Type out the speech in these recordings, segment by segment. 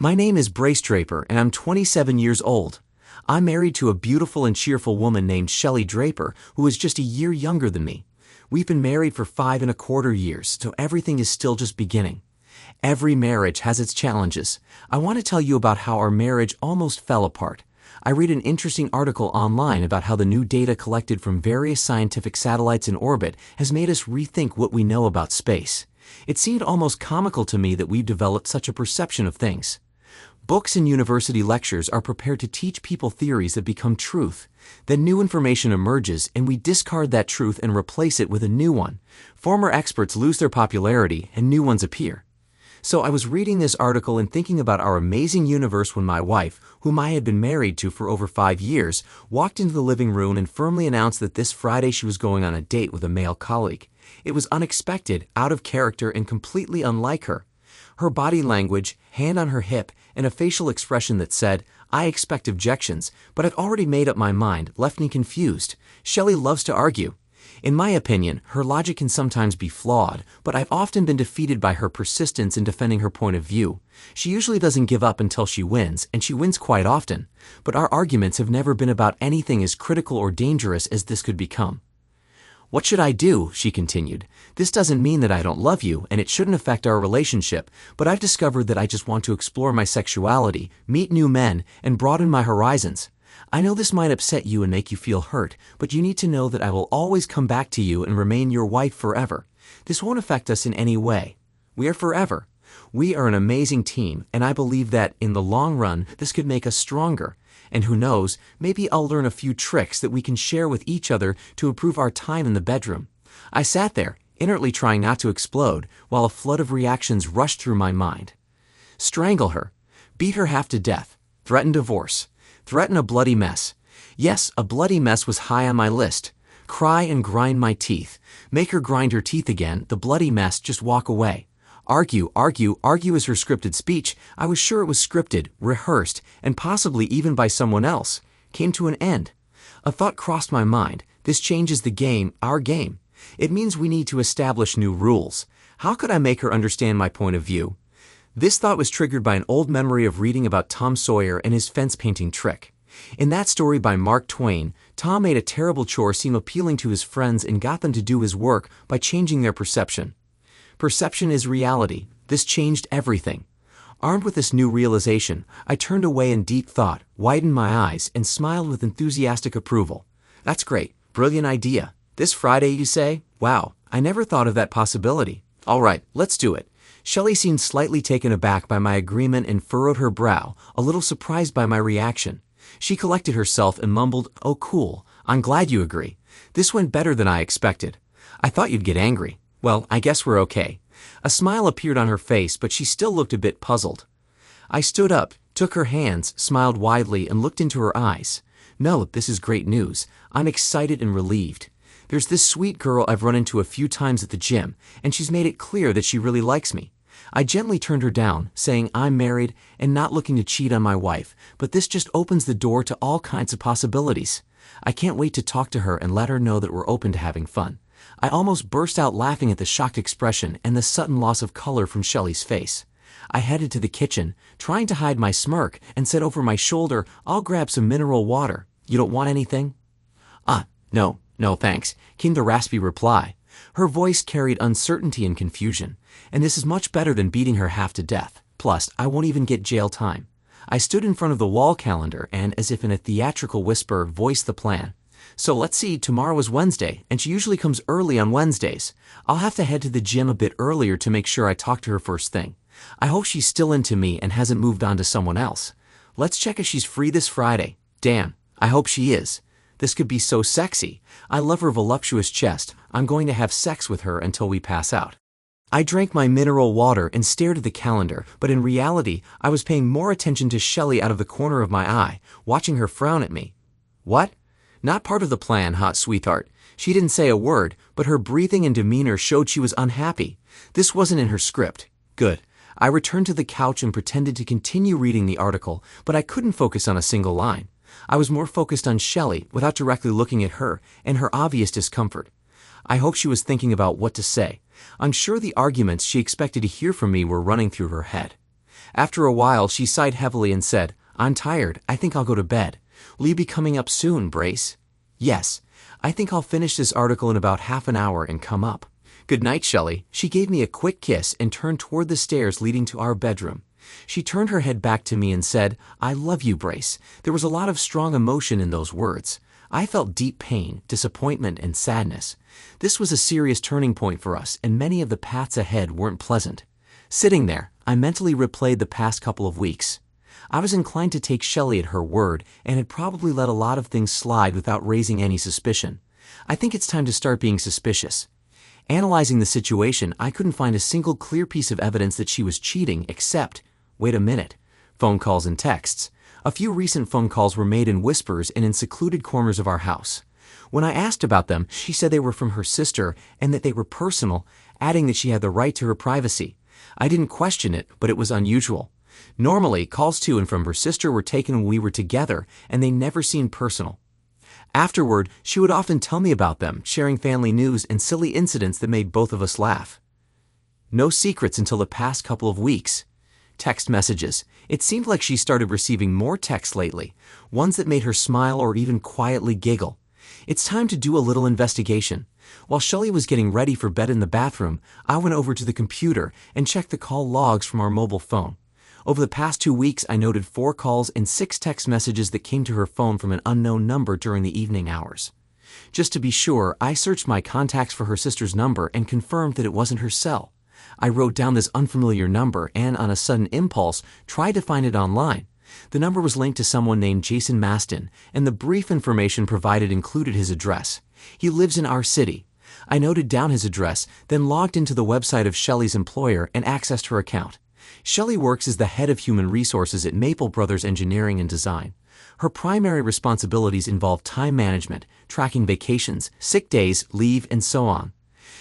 My name is Brace Draper, and I'm 27 years old. I'm married to a beautiful and cheerful woman named Shelley Draper, who is just a year younger than me. We've been married for 5.25 years, so everything is still just beginning. Every marriage has its challenges. I want to tell you about how our marriage almost fell apart. I read an interesting article online about how the new data collected from various scientific satellites in orbit has made us rethink what we know about space. It seemed almost comical to me that we've developed such a perception of things. Books and university lectures are prepared to teach people theories that become truth. Then new information emerges and we discard that truth and replace it with a new one. Former experts lose their popularity and new ones appear. So I was reading this article and thinking about our amazing universe when my wife, whom I had been married to for over 5 years, walked into the living room and firmly announced that this Friday she was going on a date with a male colleague. It was unexpected, out of character, and completely unlike her. Her body language, hand on her hip, and a facial expression that said, "I expect objections, but I've already made up my mind," left me confused. Shelley loves to argue. In my opinion, her logic can sometimes be flawed, but I've often been defeated by her persistence in defending her point of view. She usually doesn't give up until she wins, and she wins quite often. But our arguments have never been about anything as critical or dangerous as this could become. "What should I do?" she continued. "This doesn't mean that I don't love you, and it shouldn't affect our relationship, but I've discovered that I just want to explore my sexuality, meet new men, and broaden my horizons. I know this might upset you and make you feel hurt, but you need to know that I will always come back to you and remain your wife forever. This won't affect us in any way. We are forever. We are an amazing team, and I believe that, in the long run, this could make us stronger. And who knows, maybe I'll learn a few tricks that we can share with each other to improve our time in the bedroom." I sat there, inwardly trying not to explode, while a flood of reactions rushed through my mind. Strangle her. Beat her half to death. Threaten divorce. Threaten a bloody mess. Yes, a bloody mess was high on my list. Cry and grind my teeth. Make her grind her teeth again, the bloody mess, just walk away. Argue, argue, argue is her scripted speech. I was sure it was scripted, rehearsed, and possibly even by someone else. Came to an end. A thought crossed my mind. This changes the game, our game. It means we need to establish new rules. How could I make her understand my point of view? This thought was triggered by an old memory of reading about Tom Sawyer and his fence painting trick. In that story by Mark Twain, Tom made a terrible chore seem appealing to his friends and got them to do his work by changing their perception. Perception is reality. This changed everything. Armed with this new realization, I turned away in deep thought, widened my eyes, and smiled with enthusiastic approval. "That's great. Brilliant idea. This Friday, you say? Wow, I never thought of that possibility. All right, let's do it." Shelley seemed slightly taken aback by my agreement and furrowed her brow, a little surprised by my reaction. She collected herself and mumbled, "Oh, cool. I'm glad you agree. This went better than I expected. I thought you'd get angry. Well, I guess we're okay." A smile appeared on her face, but she still looked a bit puzzled. I stood up, took her hands, smiled widely, and looked into her eyes. "No, this is great news. I'm excited and relieved. There's this sweet girl I've run into a few times at the gym, and she's made it clear that she really likes me. I gently turned her down, saying I'm married and not looking to cheat on my wife, but this just opens the door to all kinds of possibilities. I can't wait to talk to her and let her know that we're open to having fun." I almost burst out laughing at the shocked expression and the sudden loss of color from Shelley's face. I headed to the kitchen, trying to hide my smirk, and said over my shoulder, "I'll grab some mineral water. You don't want anything?" No, thanks," came the raspy reply. Her voice carried uncertainty and confusion. "And this is much better than beating her half to death. Plus, I won't even get jail time." I stood in front of the wall calendar and, as if in a theatrical whisper, voiced the plan. "So let's see, tomorrow is Wednesday, and she usually comes early on Wednesdays. I'll have to head to the gym a bit earlier to make sure I talk to her first thing. I hope she's still into me and hasn't moved on to someone else. Let's check if she's free this Friday. Damn, I hope she is. This could be so sexy. I love her voluptuous chest. I'm going to have sex with her until we pass out." I drank my mineral water and stared at the calendar, but in reality, I was paying more attention to Shelley out of the corner of my eye, watching her frown at me. "What? Not part of the plan, hot sweetheart." She didn't say a word, but her breathing and demeanor showed she was unhappy. This wasn't in her script. Good. I returned to the couch and pretended to continue reading the article, but I couldn't focus on a single line. I was more focused on Shelley, without directly looking at her, and her obvious discomfort. I hoped she was thinking about what to say. I'm sure the arguments she expected to hear from me were running through her head. After a while, she sighed heavily and said, "I'm tired. I think I'll go to bed. Will you be coming up soon, Brace?" "Yes. I think I'll finish this article in about half an hour and come up." "Good night, Shelley." She gave me a quick kiss and turned toward the stairs leading to our bedroom. She turned her head back to me and said, "I love you, Brace." There was a lot of strong emotion in those words. I felt deep pain, disappointment, and sadness. This was a serious turning point for us, and many of the paths ahead weren't pleasant. Sitting there, I mentally replayed the past couple of weeks. I was inclined to take Shelley at her word and had probably let a lot of things slide without raising any suspicion. I think it's time to start being suspicious. Analyzing the situation, I couldn't find a single clear piece of evidence that she was cheating except, wait a minute, phone calls and texts. A few recent phone calls were made in whispers and in secluded corners of our house. When I asked about them, she said they were from her sister and that they were personal, adding that she had the right to her privacy. I didn't question it, but it was unusual. Normally, calls to and from her sister were taken when we were together, and they never seemed personal. Afterward, she would often tell me about them, sharing family news and silly incidents that made both of us laugh. No secrets until the past couple of weeks. Text messages. It seemed like she started receiving more texts lately, ones that made her smile or even quietly giggle. It's time to do a little investigation. While Shelley was getting ready for bed in the bathroom, I went over to the computer and checked the call logs from our mobile phone. Over the past 2 weeks, I noted 4 calls and 6 text messages that came to her phone from an unknown number during the evening hours. Just to be sure, I searched my contacts for her sister's number and confirmed that it wasn't her cell. I wrote down this unfamiliar number and, on a sudden impulse, tried to find it online. The number was linked to someone named Jason Maston, and the brief information provided included his address. He lives in our city. I noted down his address, then logged into the website of Shelley's employer and accessed her account. Shelley works as the head of human resources at Maple Brothers Engineering and Design. Her primary responsibilities involve time management, tracking vacations, sick days, leave, and so on.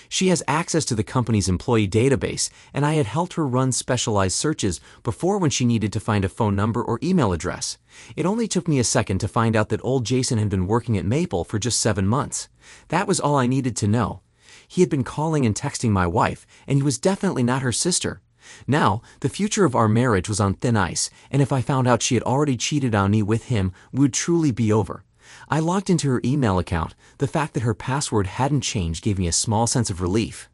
She has access to the company's employee database, and I had helped her run specialized searches before when she needed to find a phone number or email address. It only took me a second to find out that old Jason had been working at Maple for just 7 months. That was all I needed to know. He had been calling and texting my wife, and he was definitely not her sister. Now, the future of our marriage was on thin ice, and if I found out she had already cheated on me with him, we would truly be over. I logged into her email account. The fact that her password hadn't changed gave me a small sense of relief.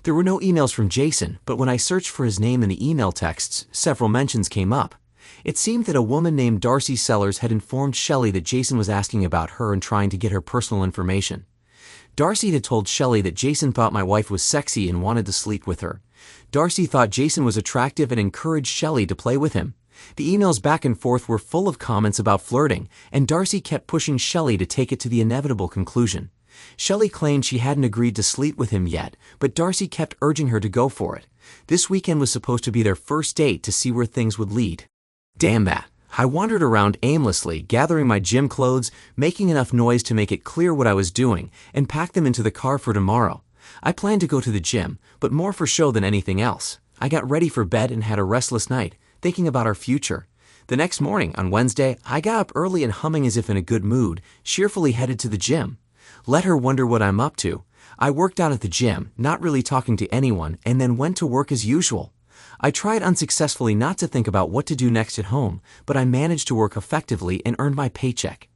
There were no emails from Jason, but when I searched for his name in the email texts, several mentions came up. It seemed that a woman named Darcy Sellers had informed Shelley that Jason was asking about her and trying to get her personal information. Darcy had told Shelley that Jason thought my wife was sexy and wanted to sleep with her. Darcy thought Jason was attractive and encouraged Shelley to play with him. The emails back and forth were full of comments about flirting, and Darcy kept pushing Shelley to take it to the inevitable conclusion. Shelley claimed she hadn't agreed to sleep with him yet, but Darcy kept urging her to go for it. This weekend was supposed to be their first date to see where things would lead. Damn that. I wandered around aimlessly, gathering my gym clothes, making enough noise to make it clear what I was doing, and packed them into the car for tomorrow. I planned to go to the gym, but more for show than anything else. I got ready for bed and had a restless night, thinking about our future. The next morning, on Wednesday, I got up early and humming as if in a good mood, cheerfully headed to the gym. Let her wonder what I'm up to. I worked out at the gym, not really talking to anyone, and then went to work as usual. I tried unsuccessfully not to think about what to do next at home, but I managed to work effectively and earned my paycheck.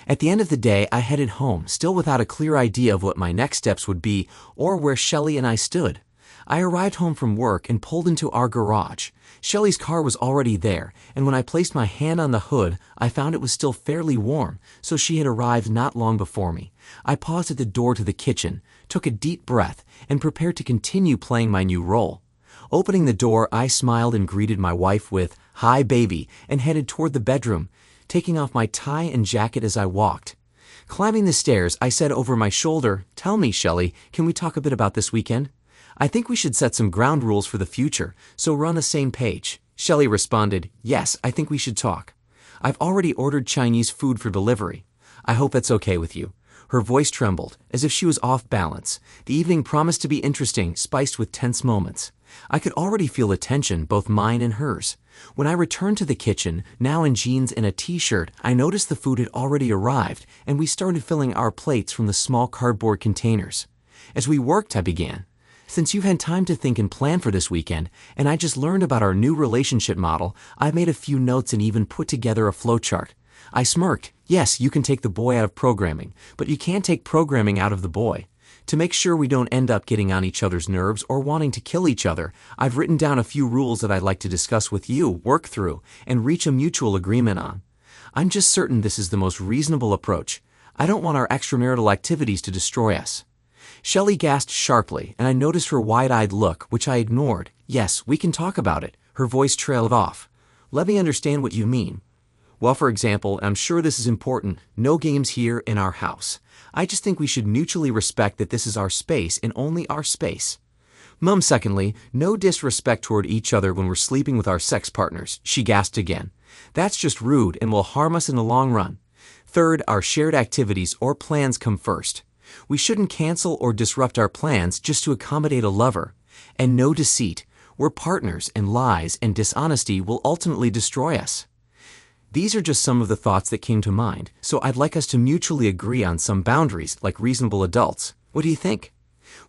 At the end of the day, I headed home, still without a clear idea of what my next steps would be or where Shelley and I stood. I arrived home from work and pulled into our garage. Shelley's car was already there, and when I placed my hand on the hood, I found it was still fairly warm, so she had arrived not long before me. I paused at the door to the kitchen, took a deep breath, and prepared to continue playing my new role. Opening the door, I smiled and greeted my wife with, "Hi, baby," and headed toward the bedroom, taking off my tie and jacket as I walked. Climbing the stairs, I said over my shoulder, "Tell me, Shelley, can we talk a bit about this weekend? I think we should set some ground rules for the future, so we're on the same page." Shelley responded, "Yes, I think we should talk. I've already ordered Chinese food for delivery. I hope that's okay with you." Her voice trembled, as if she was off balance. The evening promised to be interesting, spiced with tense moments. I could already feel the tension, both mine and hers. When I returned to the kitchen, now in jeans and a t-shirt, I noticed the food had already arrived, and we started filling our plates from the small cardboard containers. As we worked, I began, Since you've had time to think and plan for this weekend, and I just learned about our new relationship model, I've made a few notes and even put together a flowchart. I smirked. Yes, you can take the boy out of programming, but you can't take programming out of the boy. To make sure we don't end up getting on each other's nerves or wanting to kill each other, I've written down a few rules that I'd like to discuss with you, work through, and reach a mutual agreement on. I'm just certain this is the most reasonable approach. I don't want our extramarital activities to destroy us. Shelley gasped sharply, and I noticed her wide-eyed look, which I ignored. Yes, we can talk about it. Her voice trailed off. Let me understand what you mean. Well, for example, I'm sure this is important, no games here in our house. I just think we should mutually respect that this is our space and only our space. Mum, secondly, no disrespect toward each other when we're sleeping with our sex partners, she gasped again. That's just rude and will harm us in the long run. Third, our shared activities or plans come first. We shouldn't cancel or disrupt our plans just to accommodate a lover. And no deceit. We're partners, and lies and dishonesty will ultimately destroy us. These are just some of the thoughts that came to mind, so I'd like us to mutually agree on some boundaries like reasonable adults. What do you think?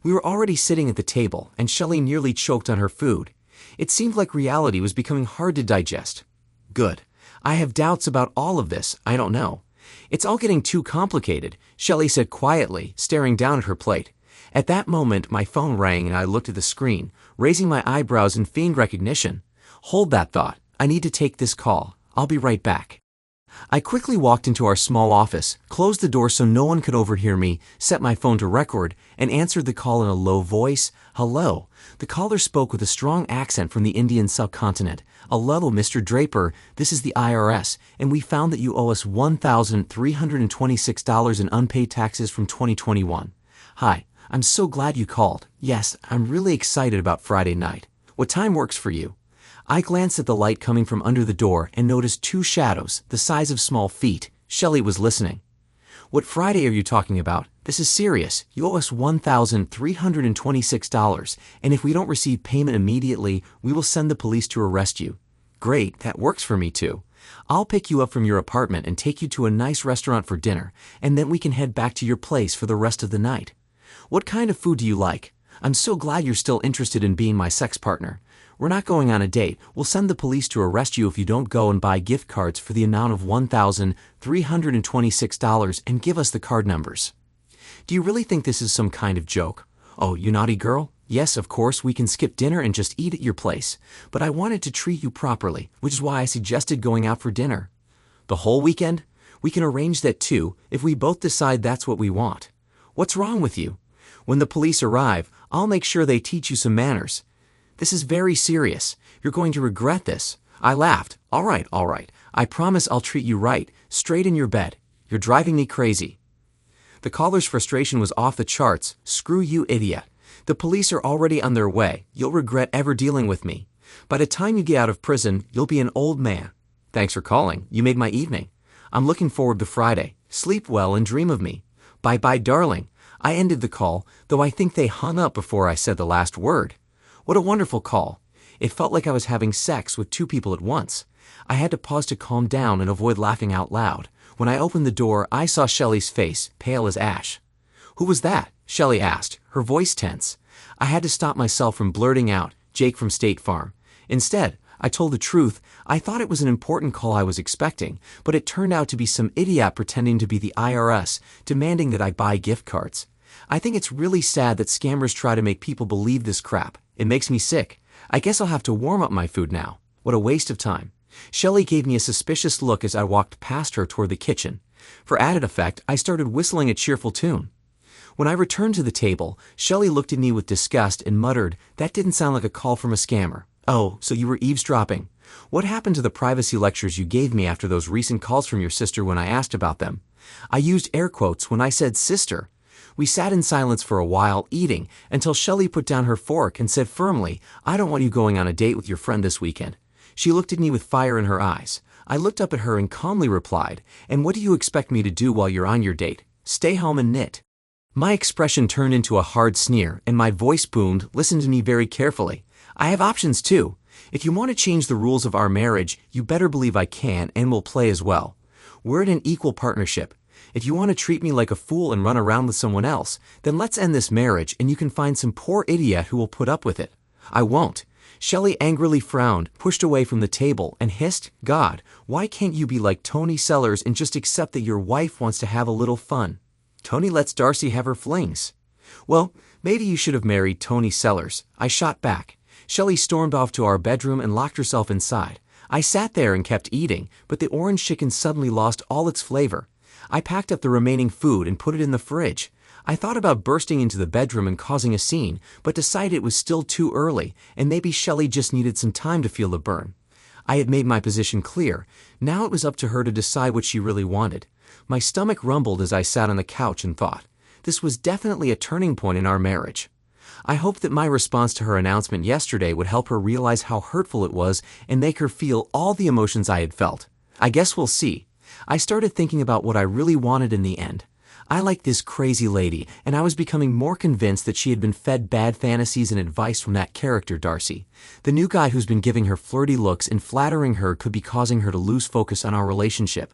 We were already sitting at the table, and Shelley nearly choked on her food. It seemed like reality was becoming hard to digest. Good. I have doubts about all of this, I don't know. It's all getting too complicated, Shelley said quietly, staring down at her plate. At that moment, my phone rang and I looked at the screen, raising my eyebrows in feigned recognition. Hold that thought. I need to take this call. I'll be right back. I quickly walked into our small office, closed the door so no one could overhear me, set my phone to record, and answered the call in a low voice. Hello. The caller spoke with a strong accent from the Indian subcontinent. Hello, Mr. Draper. This is the IRS, and we found that you owe us $1,326 in unpaid taxes from 2021. Hi, I'm so glad you called. Yes, I'm really excited about Friday night. What time works for you? I glanced at the light coming from under the door and noticed two shadows, the size of small feet. Shelley was listening. What Friday are you talking about? This is serious. You owe us $1,326, and if we don't receive payment immediately, we will send the police to arrest you. Great, that works for me too. I'll pick you up from your apartment and take you to a nice restaurant for dinner, and then we can head back to your place for the rest of the night. What kind of food do you like? I'm so glad you're still interested in being my sex partner. We're not going on a date. We'll send the police to arrest you if you don't go and buy gift cards for the amount of $1,326 and give us the card numbers. Do you really think this is some kind of joke? Oh, you naughty girl? Yes, of course, we can skip dinner and just eat at your place. But I wanted to treat you properly, which is why I suggested going out for dinner. The whole weekend? We can arrange that too, if we both decide that's what we want. What's wrong with you? When the police arrive, I'll make sure they teach you some manners. This is very serious. You're going to regret this. I laughed. All right. I promise I'll treat you right, straight in your bed. You're driving me crazy. The caller's frustration was off the charts. Screw you, idiot. The police are already on their way. You'll regret ever dealing with me. By the time you get out of prison, you'll be an old man. Thanks for calling. You made my evening. I'm looking forward to Friday. Sleep well and dream of me. Bye-bye, darling. I ended the call, though I think they hung up before I said the last word. What a wonderful call. It felt like I was having sex with two people at once. I had to pause to calm down and avoid laughing out loud. When I opened the door, I saw Shelley's face, pale as ash. Who was that? Shelley asked, her voice tense. I had to stop myself from blurting out, Jake from State Farm. Instead, I told the truth. I thought it was an important call I was expecting, but it turned out to be some idiot pretending to be the IRS, demanding that I buy gift cards. I think it's really sad that scammers try to make people believe this crap. It makes me sick. I guess I'll have to warm up my food now. What a waste of time. Shelley gave me a suspicious look as I walked past her toward the kitchen. For added effect, I started whistling a cheerful tune. When I returned to the table, Shelley looked at me with disgust and muttered, "That didn't sound like a call from a scammer." Oh, so you were eavesdropping. What happened to the privacy lectures you gave me after those recent calls from your sister when I asked about them? I used air quotes when I said sister. We sat in silence for a while, eating, until Shelley put down her fork and said firmly, "I don't want you going on a date with your friend this weekend." She looked at me with fire in her eyes. I looked up at her and calmly replied, "And what do you expect me to do while you're on your date? Stay home and knit." My expression turned into a hard sneer, and my voice boomed. Listen to me very carefully. I have options too. If you want to change the rules of our marriage, you better believe I can and will play as well. We're in an equal partnership. If you want to treat me like a fool and run around with someone else, then let's end this marriage and you can find some poor idiot who will put up with it. I won't. Shelley angrily frowned, pushed away from the table, and hissed, God, why can't you be like Tony Sellers and just accept that your wife wants to have a little fun? Tony lets Darcy have her flings. Well, maybe you should have married Tony Sellers. I shot back. Shelley stormed off to our bedroom and locked herself inside. I sat there and kept eating, but the orange chicken suddenly lost all its flavor. I packed up the remaining food and put it in the fridge. I thought about bursting into the bedroom and causing a scene, but decided it was still too early, and maybe Shelley just needed some time to feel the burn. I had made my position clear. Now it was up to her to decide what she really wanted. My stomach rumbled as I sat on the couch and thought. This was definitely a turning point in our marriage. I hoped that my response to her announcement yesterday would help her realize how hurtful it was and make her feel all the emotions I had felt. I guess we'll see. I started thinking about what I really wanted in the end. I liked this crazy lady, and I was becoming more convinced that she had been fed bad fantasies and advice from that character, Darcy. The new guy who's been giving her flirty looks and flattering her could be causing her to lose focus on our relationship.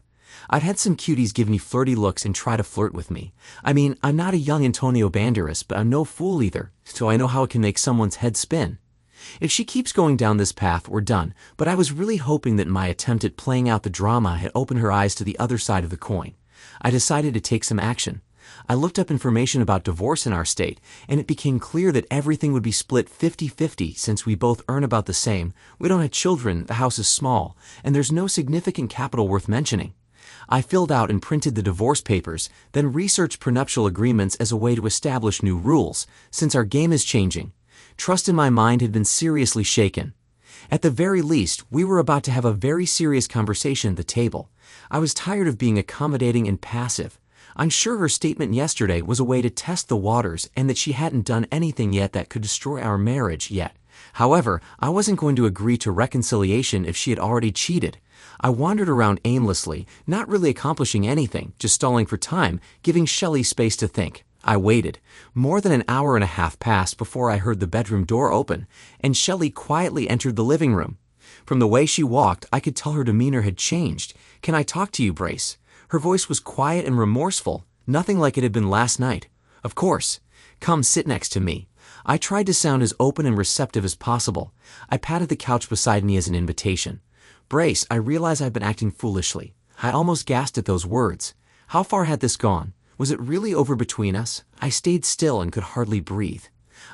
I've had some cuties give me flirty looks and try to flirt with me. I mean, I'm not a young Antonio Banderas, but I'm no fool either, so I know how it can make someone's head spin. If she keeps going down this path, we're done, but I was really hoping that my attempt at playing out the drama had opened her eyes to the other side of the coin. I decided to take some action. I looked up information about divorce in our state, and it became clear that everything would be split 50-50 since we both earn about the same, we don't have children, the house is small, and there's no significant capital worth mentioning. I filled out and printed the divorce papers, then researched prenuptial agreements as a way to establish new rules, since our game is changing. Trust in my mind had been seriously shaken. At the very least, we were about to have a very serious conversation at the table. I was tired of being accommodating and passive. I'm sure her statement yesterday was a way to test the waters and that she hadn't done anything yet that could destroy our marriage yet. However, I wasn't going to agree to reconciliation if she had already cheated. I wandered around aimlessly, not really accomplishing anything, just stalling for time, giving Shelley space to think. I waited. More than an hour and a half passed before I heard the bedroom door open, and Shelley quietly entered the living room. From the way she walked, I could tell her demeanor had changed. Can I talk to you, Brace? Her voice was quiet and remorseful, nothing like it had been last night. Of course. Come sit next to me. I tried to sound as open and receptive as possible. I patted the couch beside me as an invitation. Brace, I realize I've been acting foolishly. I almost gasped at those words. How far had this gone? Was it really over between us? I stayed still and could hardly breathe.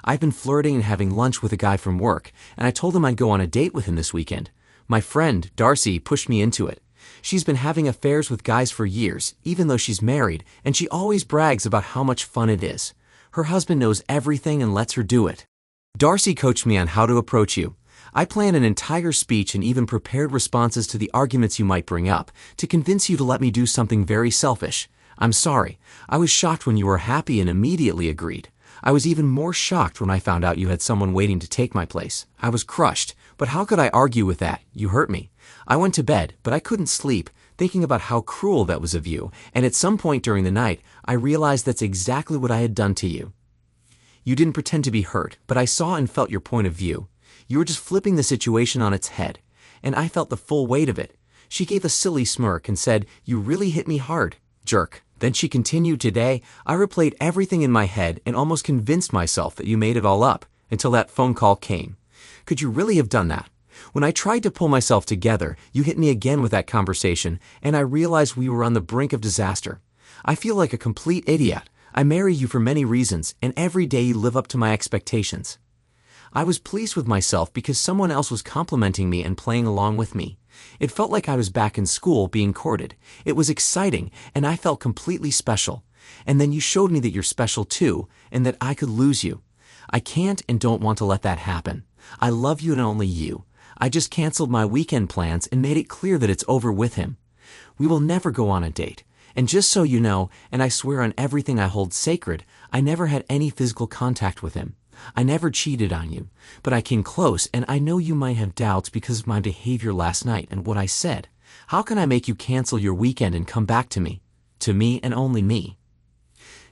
I've been flirting and having lunch with a guy from work, and I told him I'd go on a date with him this weekend. My friend, Darcy, pushed me into it. She's been having affairs with guys for years, even though she's married, and she always brags about how much fun it is. Her husband knows everything and lets her do it. Darcy coached me on how to approach you. I planned an entire speech and even prepared responses to the arguments you might bring up, to convince you to let me do something very selfish. I'm sorry. I was shocked when you were happy and immediately agreed. I was even more shocked when I found out you had someone waiting to take my place. I was crushed, but how could I argue with that? You hurt me. I went to bed, but I couldn't sleep, thinking about how cruel that was of you, and at some point during the night, I realized that's exactly what I had done to you. You didn't pretend to be hurt, but I saw and felt your point of view. You were just flipping the situation on its head, and I felt the full weight of it. She gave a silly smirk and said, "You really hit me hard, jerk." Then she continued, "Today, I replayed everything in my head and almost convinced myself that you made it all up, until that phone call came. Could you really have done that? When I tried to pull myself together, you hit me again with that conversation, and I realized we were on the brink of disaster. I feel like a complete idiot. I marry you for many reasons, and every day you live up to my expectations." I was pleased with myself because someone else was complimenting me and playing along with me. It felt like I was back in school being courted. It was exciting, and I felt completely special. And then you showed me that you're special too, and that I could lose you. I can't and don't want to let that happen. I love you and only you. I just canceled my weekend plans and made it clear that it's over with him. We will never go on a date. And just so you know, and I swear on everything I hold sacred, I never had any physical contact with him. I never cheated on you, but I came close, and I know you might have doubts because of my behavior last night and what I said. How can I make you cancel your weekend and come back to me? To me and only me.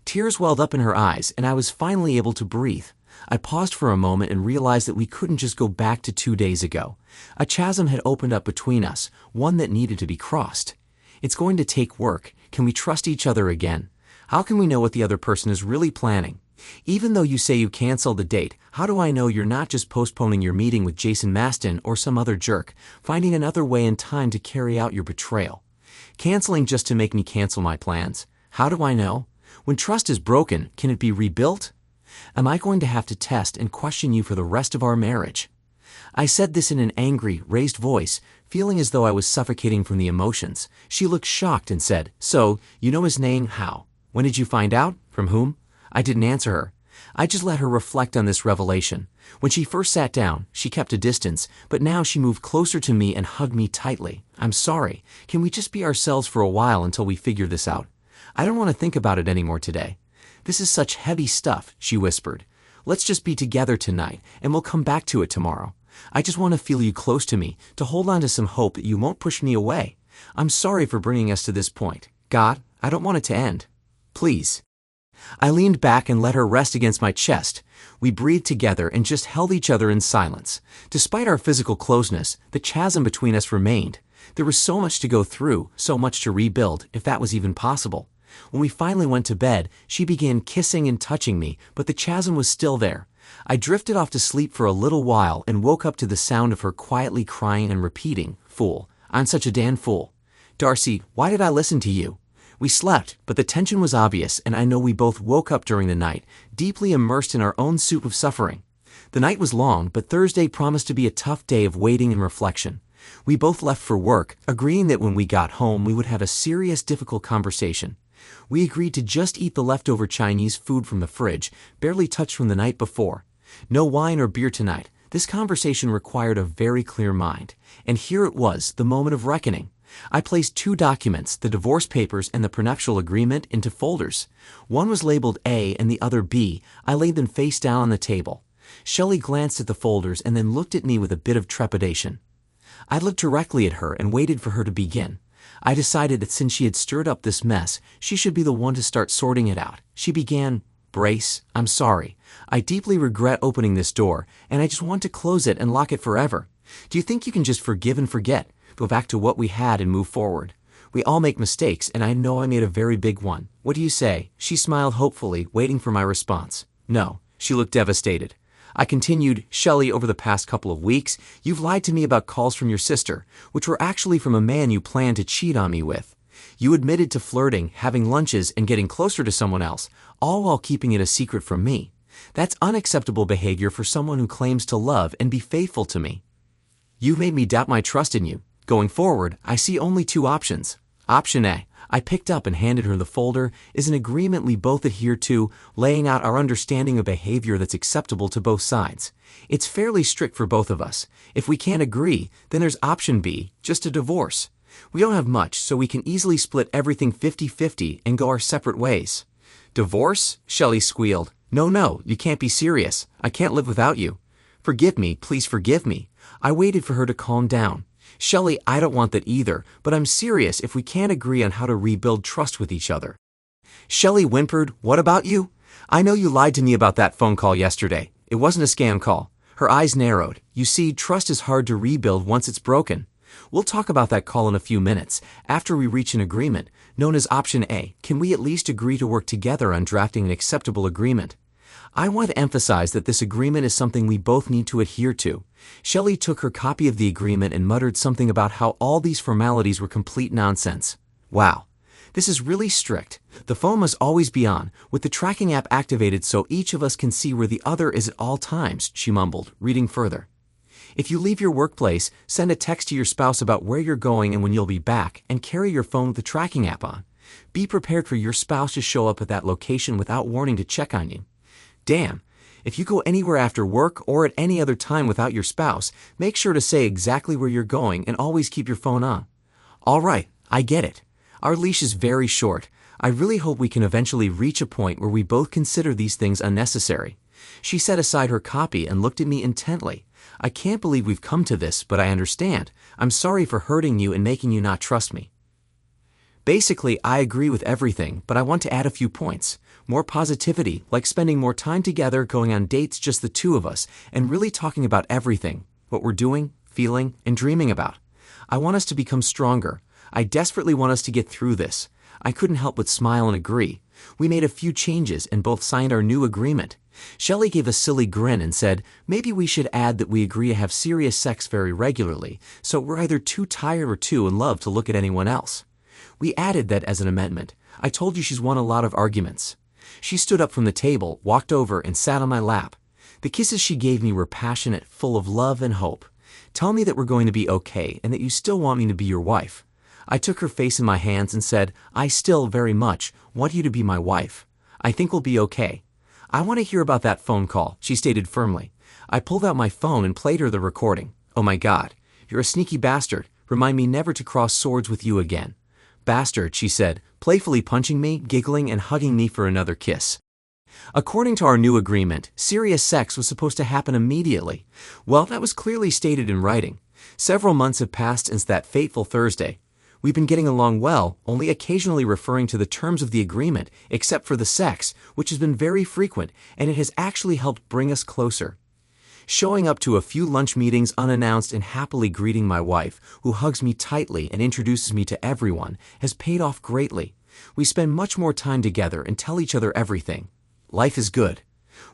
Tears welled up in her eyes, and I was finally able to breathe. I paused for a moment and realized that we couldn't just go back to 2 days ago. A chasm had opened up between us, one that needed to be crossed. It's going to take work. Can we trust each other again? How can we know what the other person is really planning? Even though you say you canceled the date, how do I know you're not just postponing your meeting with Jason Maston or some other jerk, finding another way in time to carry out your betrayal? Canceling just to make me cancel my plans. How do I know? When trust is broken, can it be rebuilt? Am I going to have to test and question you for the rest of our marriage? I said this in an angry, raised voice, feeling as though I was suffocating from the emotions. She looked shocked and said, "So, you know his name? How? When did you find out? From whom?" I didn't answer her. I just let her reflect on this revelation. When she first sat down, she kept a distance, but now she moved closer to me and hugged me tightly. "I'm sorry. Can we just be ourselves for a while until we figure this out? I don't want to think about it anymore today. This is such heavy stuff," she whispered. "Let's just be together tonight, and we'll come back to it tomorrow. I just want to feel you close to me, to hold on to some hope that you won't push me away. I'm sorry for bringing us to this point. God, I don't want it to end. Please." I leaned back and let her rest against my chest. We breathed together and just held each other in silence. Despite our physical closeness, the chasm between us remained. There was so much to go through, so much to rebuild, if that was even possible. When we finally went to bed, she began kissing and touching me, but the chasm was still there. I drifted off to sleep for a little while and woke up to the sound of her quietly crying and repeating, "Fool. I'm such a damn fool. Darcy, why did I listen to you?" We slept, but the tension was obvious, and I know we both woke up during the night, deeply immersed in our own soup of suffering. The night was long, but Thursday promised to be a tough day of waiting and reflection. We both left for work, agreeing that when we got home we would have a serious, difficult conversation. We agreed to just eat the leftover Chinese food from the fridge, barely touched from the night before. No wine or beer tonight. This conversation required a very clear mind. And here it was, the moment of reckoning. I placed 2 documents, the divorce papers and the prenuptial agreement, into folders. One was labeled A and the other B. I laid them face down on the table. Shelley glanced at the folders and then looked at me with a bit of trepidation. I looked directly at her and waited for her to begin. I decided that since she had stirred up this mess, she should be the one to start sorting it out. She began, "Brace, I'm sorry. I deeply regret opening this door, and I just want to close it and lock it forever. Do you think you can just forgive and forget, go back to what we had and move forward? We all make mistakes, and I know I made a very big one. What do you say?" She smiled hopefully, waiting for my response. "No." She looked devastated. I continued, "Shelley, over the past couple of weeks, you've lied to me about calls from your sister, which were actually from a man you planned to cheat on me with. You admitted to flirting, having lunches, and getting closer to someone else, all while keeping it a secret from me. That's unacceptable behavior for someone who claims to love and be faithful to me. You've made me doubt my trust in you. Going forward, I see only 2 options. Option A," I picked up and handed her the folder, "is an agreement we both adhere to, laying out our understanding of behavior that's acceptable to both sides. It's fairly strict for both of us. If we can't agree, then there's option B, just a divorce. We don't have much, so we can easily split everything 50-50 and go our separate ways." "Divorce?" Shelley squealed. No, you can't be serious. I can't live without you. Forgive me, please forgive me." I waited for her to calm down. "Shelley, I don't want that either, but I'm serious if we can't agree on how to rebuild trust with each other." Shelley whimpered, "What about you? I know you lied to me about that phone call yesterday. It wasn't a scam call." Her eyes narrowed. "You see, trust is hard to rebuild once it's broken. We'll talk about that call in a few minutes, after we reach an agreement, known as Option A. Can we at least agree to work together on drafting an acceptable agreement? I want to emphasize that this agreement is something we both need to adhere to." Shelley took her copy of the agreement and muttered something about how all these formalities were complete nonsense. "Wow, this is really strict. The phone must always be on, with the tracking app activated so each of us can see where the other is at all times," she mumbled, reading further. "If you leave your workplace, send a text to your spouse about where you're going and when you'll be back, and carry your phone with the tracking app on. Be prepared for your spouse to show up at that location without warning to check on you. Damn, if you go anywhere after work or at any other time without your spouse, make sure to say exactly where you're going and always keep your phone on." "All right, I get it. Our leash is very short. I really hope we can eventually reach a point where we both consider these things unnecessary." She set aside her copy and looked at me intently. "I can't believe we've come to this, but I understand. I'm sorry for hurting you and making you not trust me. Basically, I agree with everything, but I want to add a few points. More positivity, like spending more time together, going on dates just the 2 of us, and really talking about everything, what we're doing, feeling, and dreaming about. I want us to become stronger. I desperately want us to get through this. I couldn't help but smile and agree. We made a few changes and both signed our new agreement. Shelley gave a silly grin and said, maybe we should add that we agree to have serious sex very regularly, so we're either too tired or too in love to look at anyone else. We added that as an amendment. I told you she's won a lot of arguments. She stood up from the table, walked over, and sat on my lap. The kisses she gave me were passionate, full of love and hope. Tell me that we're going to be okay and that you still want me to be your wife. I took her face in my hands and said, I still very much want you to be my wife. I think we'll be okay. I want to hear about that phone call, she stated firmly. I pulled out my phone and played her the recording. Oh my God, you're a sneaky bastard. Remind me never to cross swords with you again. Bastard, she said, playfully punching me, giggling, and hugging me for another kiss. According to our new agreement, serious sex was supposed to happen immediately. Well, that was clearly stated in writing. Several months have passed since that fateful Thursday. We've been getting along well, only occasionally referring to the terms of the agreement, except for the sex, which has been very frequent, and it has actually helped bring us closer. Showing up to a few lunch meetings unannounced and happily greeting my wife, who hugs me tightly and introduces me to everyone, has paid off greatly. We spend much more time together and tell each other everything. Life is good.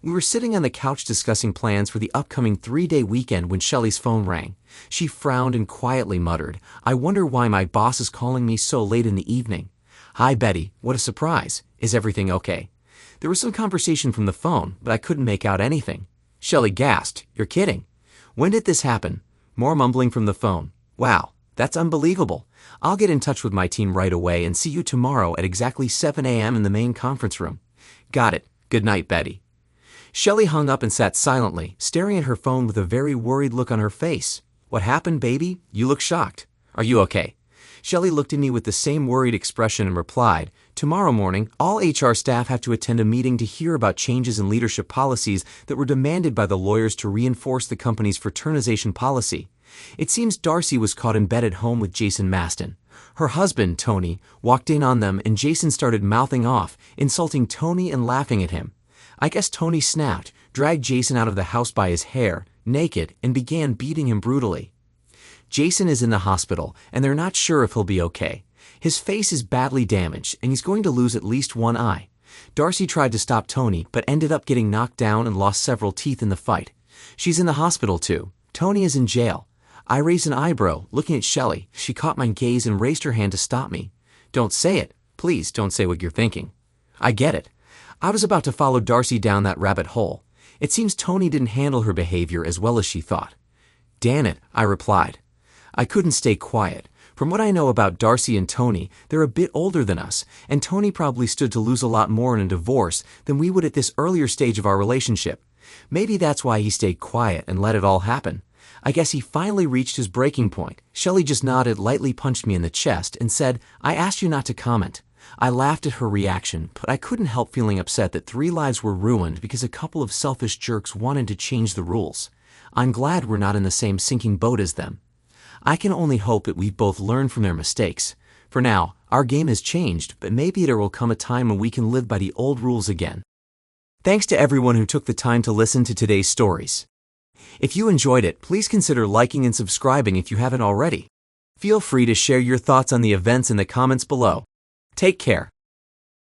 We were sitting on the couch discussing plans for the upcoming 3-day weekend when Shelley's phone rang. She frowned and quietly muttered, I wonder why my boss is calling me so late in the evening. Hi, Betty. What a surprise. Is everything okay? There was some conversation from the phone, but I couldn't make out anything. Shelley gasped, You're kidding. When did this happen? More mumbling from the phone. Wow, that's unbelievable. I'll get in touch with my team right away and see you tomorrow at exactly 7 a.m. in the main conference room. Got it. Good night, Betty. Shelley hung up and sat silently, staring at her phone with a very worried look on her face. What happened, baby? You look shocked. Are you okay? Shelley looked at me with the same worried expression and replied, Tomorrow morning, all HR staff have to attend a meeting to hear about changes in leadership policies that were demanded by the lawyers to reinforce the company's fraternization policy. It seems Darcy was caught in bed at home with Jason Maston. Her husband, Tony, walked in on them and Jason started mouthing off, insulting Tony and laughing at him. I guess Tony snapped, dragged Jason out of the house by his hair, naked, and began beating him brutally. Jason is in the hospital, and they're not sure if he'll be okay. His face is badly damaged, and he's going to lose at least one eye. Darcy tried to stop Tony, but ended up getting knocked down and lost several teeth in the fight. She's in the hospital, too. Tony is in jail. I raised an eyebrow, looking at Shelley. She caught my gaze and raised her hand to stop me. Don't say it. Please don't say what you're thinking. I get it. I was about to follow Darcy down that rabbit hole. It seems Tony didn't handle her behavior as well as she thought. Damn it, I replied. I couldn't stay quiet. From what I know about Darcy and Tony, they're a bit older than us, and Tony probably stood to lose a lot more in a divorce than we would at this earlier stage of our relationship. Maybe that's why he stayed quiet and let it all happen. I guess he finally reached his breaking point. Shelley just nodded, lightly punched me in the chest, and said, I asked you not to comment. I laughed at her reaction, but I couldn't help feeling upset that 3 lives were ruined because a couple of selfish jerks wanted to change the rules. I'm glad we're not in the same sinking boat as them. I can only hope that we've both learned from their mistakes. For now, our game has changed, but maybe there will come a time when we can live by the old rules again. Thanks to everyone who took the time to listen to today's stories. If you enjoyed it, please consider liking and subscribing if you haven't already. Feel free to share your thoughts on the events in the comments below. Take care.